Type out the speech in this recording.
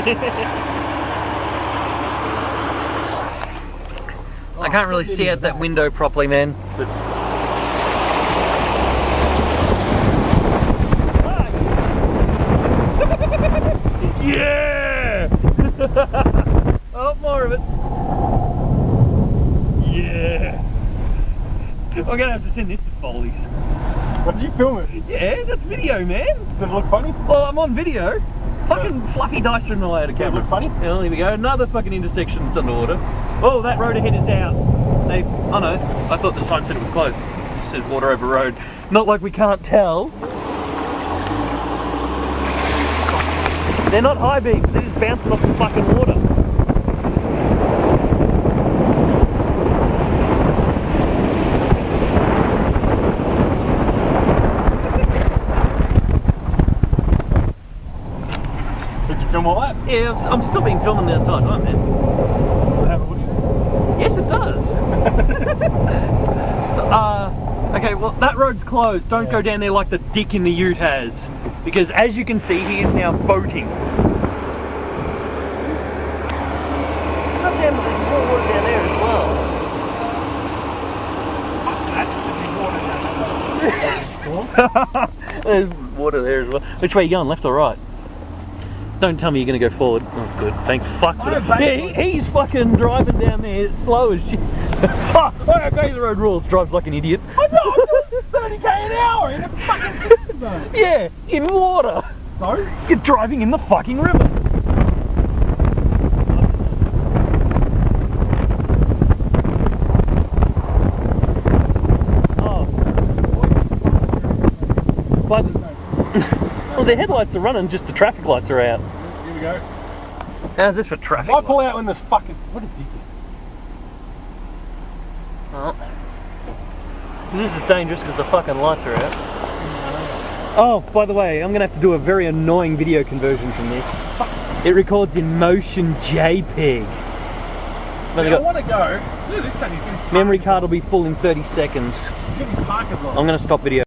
I can't really see out that window properly, man. But... yeah! Oh, more of it. Yeah! I'm gonna have to send this to Foley's. What, did you film it? Yeah, that's video, man. Does it look funny? Well, I'm on video. Fucking Fluffy Dicer and I had a camera. Does it look funny? Well, here we go. Another fucking intersection that's underwater. Oh, that road ahead is out. Oh no, I thought the sign said it was closed. It says water over road. Not like we can't tell. They're not high beams, they're just bouncing off the fucking water. Did you film all that? Yeah, I'm still being filmed on the outside, right, man? Have a look. Yes, it does. Okay, well, that road's closed. Don't go down there like the dick in the ute has. Because as you can see, he is now boating. Come down, there's more water down there as well. There's water there as well. Which way are you going, left or right? Don't tell me you're going to go forward. Oh, good. Thank fuck for that. Yeah, he's fucking driving down there slow as shit. Oh, okay, the road rules. Drives like an idiot. I know, I'm doing 30k an hour in a fucking system zone. Yeah, in water. So? You're driving in the fucking river. Oh. But, well, the headlights are running, just the traffic lights are out. Here we go. How's this for traffic? Why pull out when the fucking... What is this? Oh. This is dangerous because the fucking lights are out. Oh, by the way, I'm going to have to do a very annoying video conversion from this. It records in motion JPEG. I want to go. Look, this thing is Memory card will be full in 30 seconds. getting parking lot. I'm going to stop video.